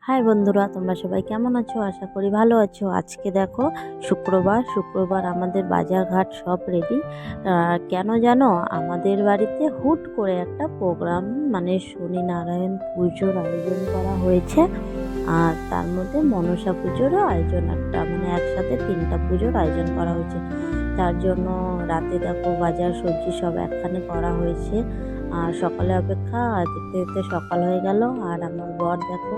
High বন্ধুরা, তোমরা সবাই কেমন আছো? আশা করি ভালো আছো। আজকে দেখো শুক্রবার আমাদের বাজারঘাট সব রেডি। কেন জানো, আমাদের বাড়িতে হুট করে একটা প্রোগ্রাম, মানে শনি নারায়ণ পুজোর আয়োজন করা হয়েছে। আর তার মধ্যে মনসা পুজোরও আয়োজন, একটা মানে একসাথে 3টা পুজোর আয়োজন করা হয়েছে। তার জন্য রাতে দেখো বাজার সবজি সব একখানে করা হয়েছে। আর সকালে অপেক্ষা দেখতে দেখতে সকাল হয়ে গেল। আর আমার বর দেখো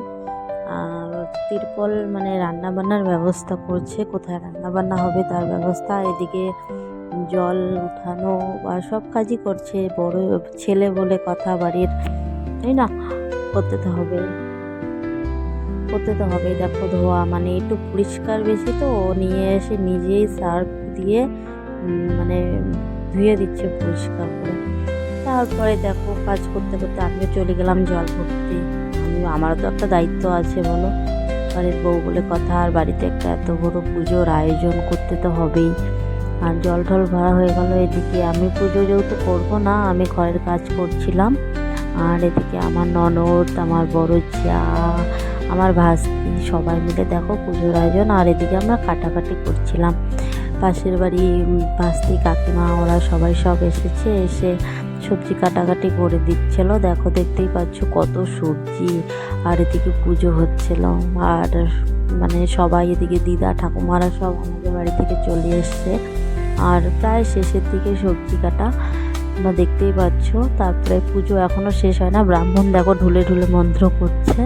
তিরপল মানে রান্না বান্নার ব্যবস্থা করছে, কোথায় রান্না বান্না হবে তার ব্যবস্থা। এদিকে জল উঠানো বা সব কাজই করছে। বড় ছেলে বলে কথা বাড়ির, তাই না? করতে তো হবে দেখো, ধোয়া মানে একটু পরিষ্কার বেশি, তো ও নিয়ে এসে নিজেই সার্ফ দিয়ে মানে ধুয়ে দিচ্ছে পরিষ্কার করে। তারপরে দেখো কাজ করতে করতে আমিও চলে গেলাম জল ভরতে। আমারও তো একটা দায়িত্ব আছে বলো, বাড়ির বউ বলে কথা। আর বাড়িতে একটা এত বড় পুজোর আয়োজন করতে তো হবেই। আর জল টল ভরা হয়ে গেল। এদিকে আমি পুজো যেহেতু করবো না, আমি ঘরের কাজ করছিলাম। আর এদিকে আমার ননদ, আমার বড় যা, আমার ভাস্তি সবাই মিলে দেখো পুজোর আয়োজন। আর এদিকে আমরা কাটাকাটি করছিলাম। পাশের বাড়ি ভাস্তি কাকিমা ওরা সবাই সব এসেছে, এসে সবজি কাটাকাটি করে দিচ্ছিল। দেখো দেখতেই পাচ্ছ কত সবজি। আর এদিকে পুজো হচ্ছিল। আর মানে সবাই এদিকে দিদা ঠাকুমারা সব আমাদের বাড়ি থেকে চলে এসছে। আর প্রায় শেষের দিকে সবজি কাটা তোমরা দেখতেই পাচ্ছ। তারপরে পুজো এখনও শেষ হয় না, ব্রাহ্মণ দেখো ঢুলে ঢুলে মন্ত্র করছে।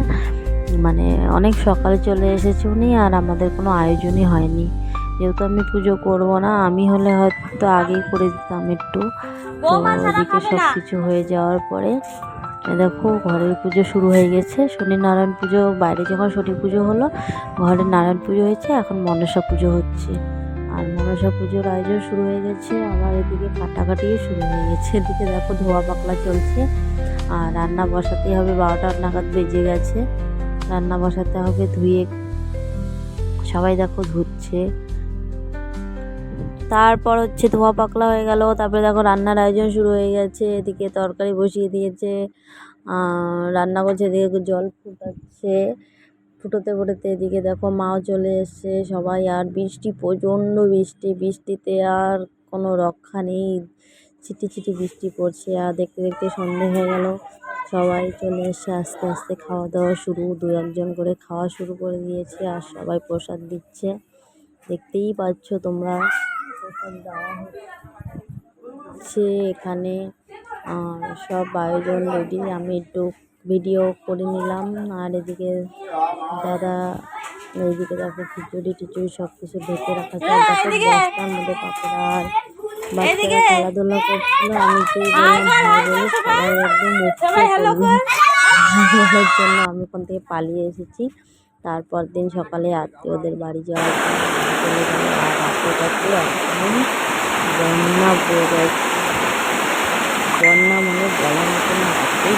মানে অনেক সকালে চলে এসেছে উনি, আর আমাদের কোনো আয়োজনই হয়নি। যেহেতু আমি পুজো করবো না, আমি হলে হয়তো আগেই করে দিতাম একটু। তো ওদিকে সব কিছু হয়ে যাওয়ার পরে দেখো ঘরের পুজো শুরু হয়ে গেছে। শনি নারায়ণ পুজো বাইরে যখন শনি পুজো হলো, ঘরে নারায়ণ পুজো হয়েছে, এখন মনসা পুজো হচ্ছে। আর মনসা পুজোর আয়োজন শুরু হয়ে গেছে। আবার এদিকে কাটাকাটিও শুরু হয়ে গেছে। এদিকে দেখো ধোয়া পাকলা চলছে। আর রান্না বসাতেই হবে, 12টা নাগাদ বেজে গেছে। রান্না বসাতে হবে, ধুয়ে সবাই দেখো ধুচ্ছে। তারপর হচ্ছে ধোয়া পাকলা হয়ে গেল। তারপরে দেখো রান্নার আয়োজন শুরু হয়ে গেছে। এদিকে তরকারি বসিয়ে দিয়েছে, রান্না করছে, এদিকে জল ফুটাচ্ছে। ফুটোতে এদিকে দেখো মাও চলে এসছে সবাই। আর বৃষ্টি, প্রচণ্ড বৃষ্টিতে আর কোনো রক্ষা নেই। ছিটি বৃষ্টি পড়ছে। আর দেখতে দেখতে সন্ধে হয়ে গেল। সবাই চলে এসে আস্তে আস্তে খাওয়া দাওয়া শুরু, 2-1 করে খাওয়া শুরু করে দিয়েছে। আর সবাই প্রসাদ দিচ্ছে, দেখতেই পাচ্ছ তোমরা। প্রসাদ দেওয়া হচ্ছে এখানে। আর সব আয়োজন রেডি। আমি একটু ভিডিও করে নিলাম। আর এদিকে দাদা, এইদিকে দেখো খিচুড়ি সব কিছু ঢেকে রাখা যায়। দেখো বস্তার মধ্যে পাপড়। আর বাচ্চারা খেলাধুলা করছিল। আমি যেই বললাম ভাই বলে সবাই একদম বলার জন্য আমি ওখান থেকে পালিয়ে এসেছি। তারপর দিন সকালে আত্মীয়দের বাড়ি যাওয়ার চলে গেল। আর রাতে একদম বন্যা বয়ে যাচ্ছে। বন্যা মানে বলার মতো না, এতই